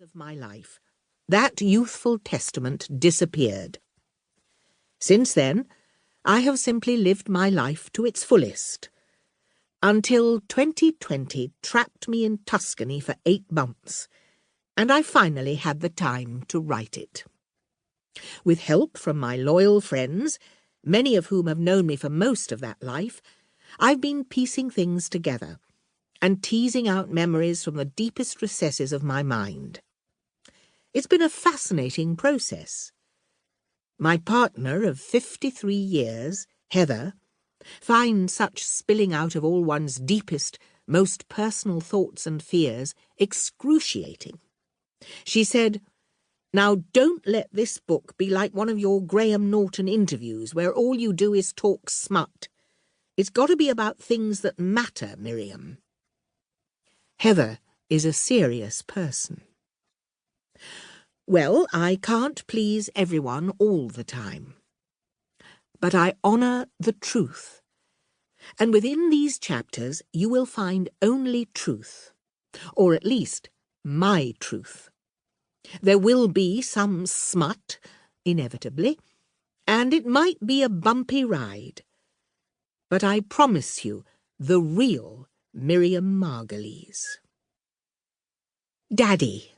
of my life, that youthful testament disappeared. Since then, I have simply lived my life to its fullest, until 2020 trapped me in Tuscany for 8 months, and I finally had the time to write it. With help from my loyal friends, many of whom have known me for most of that life, I've been piecing things together and teasing out memories from the deepest recesses of my mind. It's been a fascinating process. My partner of 53 years, Heather, finds such spilling out of all one's deepest, most personal thoughts and fears excruciating. She said, "Now don't let this book be like one of your Graham Norton interviews where all you do is talk smut. It's got to be about things that matter, Miriam." Heather is a serious person. Well, I can't please everyone all the time. But I honour the truth. And within these chapters you will find only truth, or at least my truth. There will be some smut, inevitably, and it might be a bumpy ride. But I promise you the real Miriam Margolyes. Daddy.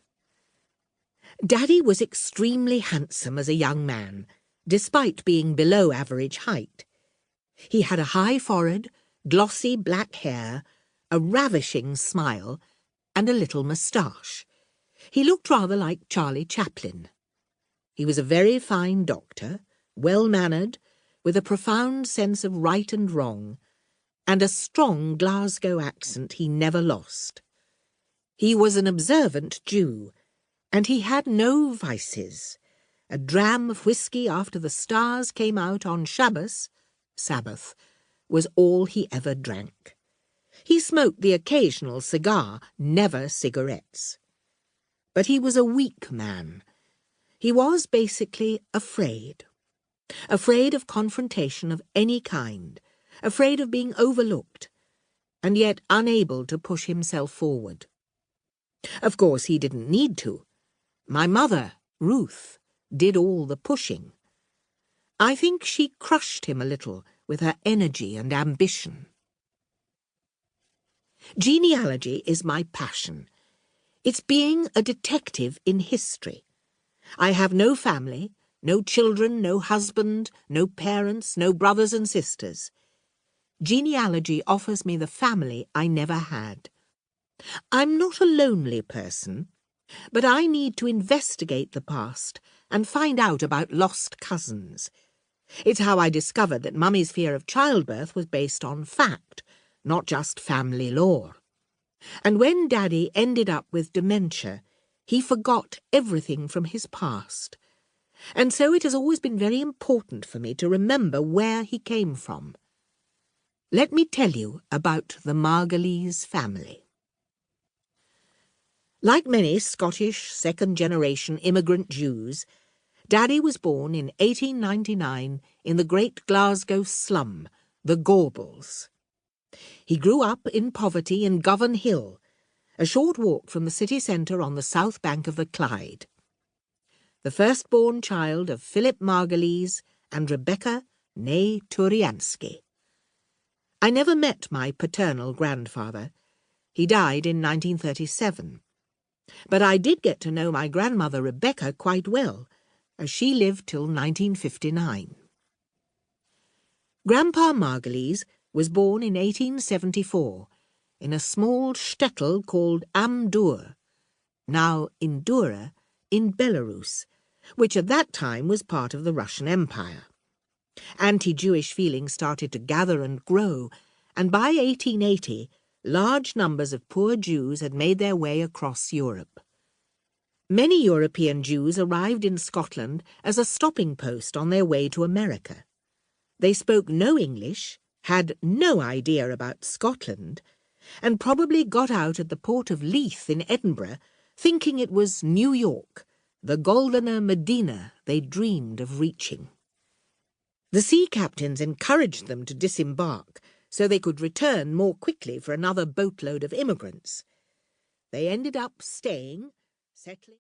Daddy was extremely handsome as a young man, despite being below average height. He had a high forehead, glossy black hair, a ravishing smile, and a little moustache. He looked rather like Charlie Chaplin. He was a very fine doctor, well-mannered, with a profound sense of right and wrong, and a strong Glasgow accent he never lost. He was an observant Jew, and he had no vices. A dram of whisky after the stars came out on Shabbos, Sabbath, was all he ever drank. He smoked the occasional cigar, never cigarettes. But he was a weak man. He was basically afraid. Afraid of confrontation of any kind, afraid of being overlooked, and yet unable to push himself forward. Of course, he didn't need to. My mother, Ruth, did all the pushing. I think she crushed him a little with her energy and ambition. Genealogy is my passion. It's being a detective in history. I have no family, no children, no husband, no parents, no brothers and sisters. Genealogy offers me the family I never had. I'm not a lonely person, but I need to investigate the past and find out about lost cousins. It's how I discovered that Mummy's fear of childbirth was based on fact, not just family lore. And when Daddy ended up with dementia, he forgot everything from his past. And so it has always been very important for me to remember where he came from. Let me tell you about the Margolyes family. Like many Scottish second-generation immigrant Jews, Daddy was born in 1899 in the great Glasgow slum, the Gorbals. He grew up in poverty in Govan Hill, a short walk from the city centre on the south bank of the Clyde. The firstborn child of Philip Margolyes and Rebecca née Turiansky. I never met my paternal grandfather. He died in 1937. But I did get to know my grandmother Rebecca quite well, as she lived till 1959. Grandpa Margolyes was born in 1874 in a small shtetl called Amdur, now Indura, in Belarus, which at that time was part of the Russian Empire. Anti-Jewish feelings started to gather and grow, and by 1880, large numbers of poor Jews had made their way across Europe. Many European Jews arrived in Scotland as a stopping post on their way to America. They spoke no English, had no idea about Scotland, and probably got out at the port of Leith in Edinburgh, thinking it was New York, the goldener Medina they dreamed of reaching. The sea captains encouraged them to disembark so they could return more quickly for another boatload of immigrants. They ended up staying, settling